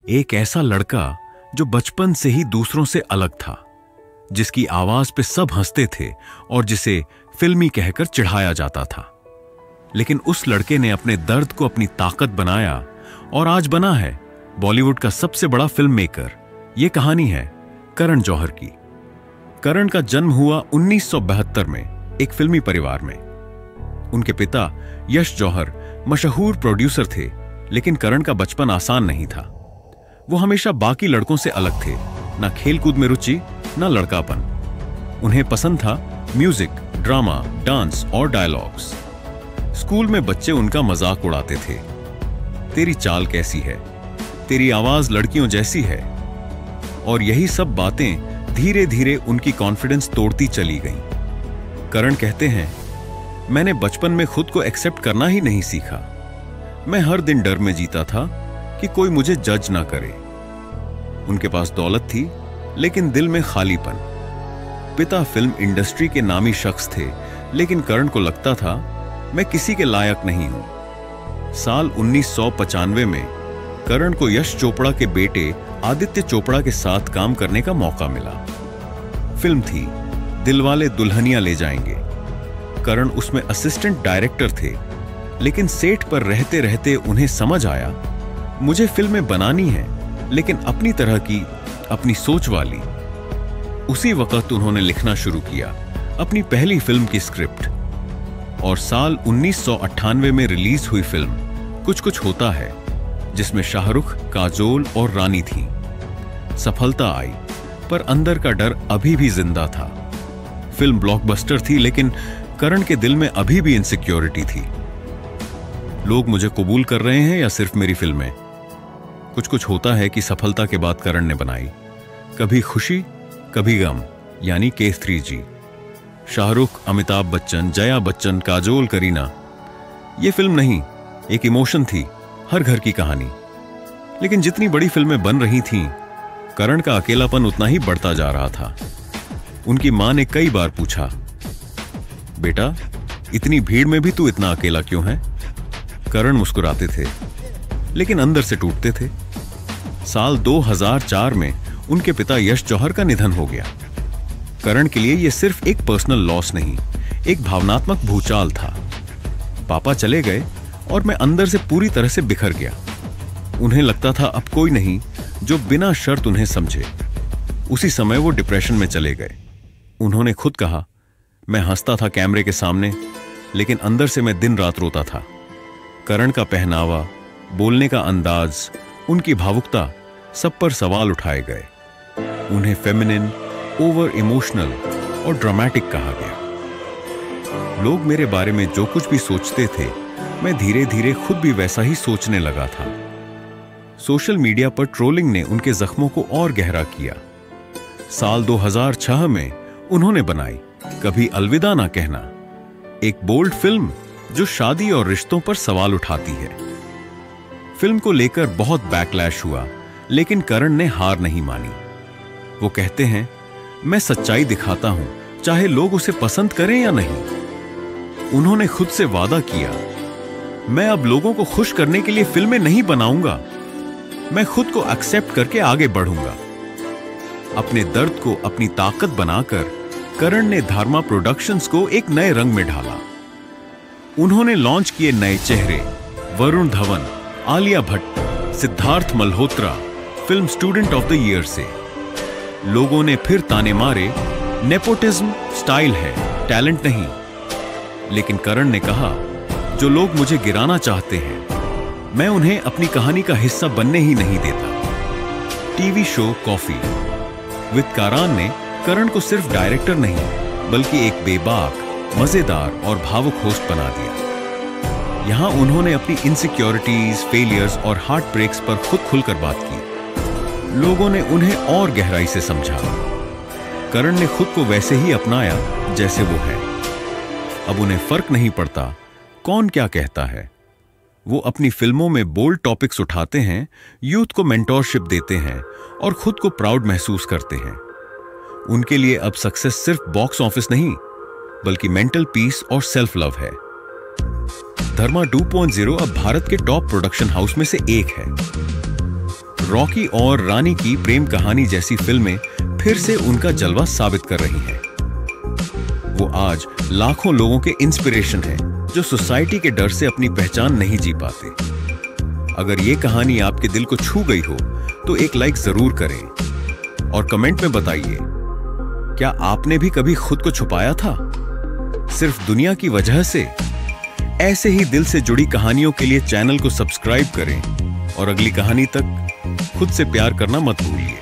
एक ऐसा लड़का जो बचपन से ही दूसरों से अलग था, जिसकी आवाज पे सब हंसते थे और जिसे फिल्मी कहकर चिढ़ाया जाता था। लेकिन उस लड़के ने अपने दर्द को अपनी ताकत बनाया और आज बना है बॉलीवुड का सबसे बड़ा फिल्म मेकर। यह कहानी है करण जौहर की। करण का जन्म हुआ 1972 में एक फिल्मी परिवार में। उनके पिता यश जौहर मशहूर प्रोड्यूसर थे, लेकिन करण का बचपन आसान नहीं था। वो हमेशा बाकी लड़कों से अलग थे, ना खेलकूद में रुचि, ना लड़कापन। उन्हें पसंद था म्यूजिक, ड्रामा, डांस और डायलॉग्स। स्कूल में बच्चे उनका मजाक उड़ाते थे। तेरी चाल कैसी है, तेरी आवाज लड़कियों जैसी है। और यही सब बातें धीरे धीरे उनकी कॉन्फिडेंस तोड़ती चली गईं। करण कहते हैं, मैंने बचपन में खुद को एक्सेप्ट करना ही नहीं सीखा। मैं हर दिन डर में जीता था कि कोई मुझे जज ना करे। उनके पास दौलत थी, लेकिन दिल में खालीपन। पिता फिल्म इंडस्ट्री के नामी शख्स थे, लेकिन करण को लगता था मैं किसी के लायक नहीं हूं। साल 1995 में करण को यश चोपड़ा के बेटे आदित्य चोपड़ा के साथ काम करने का मौका मिला। फिल्म थी दिलवाले दुल्हनिया ले जाएंगे। करण उसमें असिस्टेंट डायरेक्टर थे, लेकिन सेट पर रहते रहते उन्हें समझ आया, मुझे फिल्में बनानी है, लेकिन अपनी तरह की, अपनी सोच वाली। उसी वक्त उन्होंने लिखना शुरू किया अपनी पहली फिल्म की स्क्रिप्ट। और साल 1998 में रिलीज हुई फिल्म कुछ कुछ होता है, जिसमें शाहरुख, काजोल और रानी थी। सफलता आई, पर अंदर का डर अभी भी जिंदा था। फिल्म ब्लॉकबस्टर थी, लेकिन करण के दिल में अभी भी इनसिक्योरिटी थी। लोग मुझे कबूल कर रहे हैं या सिर्फ मेरी फिल्में? कुछ कुछ होता है कि सफलता के बाद करण ने बनाई कभी खुशी कभी गम, यानी केस 3G। शाहरुख, अमिताभ बच्चन, जया बच्चन, काजोल, करीना। यह फिल्म नहीं, एक इमोशन थी, हर घर की कहानी। लेकिन जितनी बड़ी फिल्में बन रही थीं, करण का अकेलापन उतना ही बढ़ता जा रहा था। उनकी मां ने कई बार पूछा, बेटा, इतनी भीड़ में भी तू इतना अकेला क्यों है? करण मुस्कुराते थे, लेकिन अंदर से टूटते थे। साल 2004 में उनके पिता यश जौहर का निधन हो गया। करण के लिए यह सिर्फ एक पर्सनल लॉस नहीं, एक भावनात्मक भूचाल था। पापा चले गए और मैं अंदर से पूरी तरह से बिखर गया। उन्हें लगता था अब कोई नहीं जो बिना शर्त उन्हें समझे। उसी समय वो डिप्रेशन में चले गए। उन्होंने खुद कहा, मैं हंसता था कैमरे के सामने, लेकिन अंदर से मैं दिन रात रोता था। करण का पहनावा, बोलने का अंदाज, उनकी भावुकता, सब पर सवाल उठाए गए। उन्हें फेमिनिन, ओवर इमोशनल और ड्रामेटिक कहा गया। लोग मेरे बारे में जो कुछ भी सोचते थे, मैं धीरे धीरे खुद भी वैसा ही सोचने लगा था। सोशल मीडिया पर ट्रोलिंग ने उनके जख्मों को और गहरा किया। साल 2006 में उन्होंने बनाई कभी अलविदा ना कहना, एक बोल्ड फिल्म जो शादी और रिश्तों पर सवाल उठाती है। फिल्म को लेकर बहुत बैकलैश हुआ, लेकिन करण ने हार नहीं मानी। वो कहते हैं, मैं सच्चाई दिखाता हूं, चाहे लोग उसे पसंद करें या नहीं। उन्होंने खुद से वादा किया, मैं अब लोगों को खुश करने के लिए फिल्में नहीं बनाऊंगा, मैं खुद को एक्सेप्ट करके आगे बढ़ूंगा। अपने दर्द को अपनी ताकत बनाकर करण ने धर्मा प्रोडक्शंस को एक नए रंग में ढाला। उन्होंने लॉन्च किए नए चेहरे, Varun Dhawan, Alia Bhatt, Siddharth Malhotra, film student of the year से। लोगों ने फिर ताने मारे, नेपोटिज्म स्टाइल है, टैलेंट नहीं। लेकिन करण ने कहा, जो लोग मुझे गिराना चाहते हैं, मैं उन्हें अपनी कहानी का हिस्सा बनने ही नहीं देता। टीवी शो कॉफी विद कारान ने करण को सिर्फ डायरेक्टर नहीं, बल्कि एक बेबाक, मजेदार और भावुक होस्ट बना दिया। यहां उन्होंने अपनी इनसिक्योरिटीज, फेलियर्स और हार्ट ब्रेक्स पर खुद खुलकर बात की। लोगों ने उन्हें और गहराई से समझा। करण ने खुद को वैसे ही अपनाया जैसे वो है। अब उन्हें फर्क नहीं पड़ता कौन क्या कहता है। वो अपनी फिल्मों में बोल्ड टॉपिक्स उठाते हैं, यूथ को मेंटोरशिप देते हैं और खुद को प्राउड महसूस करते हैं। उनके लिए अब सक्सेस सिर्फ बॉक्स ऑफिस नहीं, बल्कि मेंटल पीस और सेल्फ लव है। धर्मा 2.0 अब भारत के टॉप प्रोडक्शन हाउस में से एक है। रॉकी और रानी की प्रेम कहानी जैसी फिल्में फिर से उनका जलवा साबित कर रही हैं। वो आज लाखों लोगों के इंस्पिरेशन हैं, जो सोसाइटी के डर से अपनी पहचान नहीं जी पाते। अगर ये कहानी आपके दिल को छू गई हो तो एक लाइक जरूर करें और कमेंट में बताइए, क्या आपने भी कभी खुद को छुपाया था सिर्फ दुनिया की वजह से? ऐसे ही दिल से जुड़ी कहानियों के लिए चैनल को सब्सक्राइब करें और अगली कहानी तक खुद से प्यार करना मत भूलिए।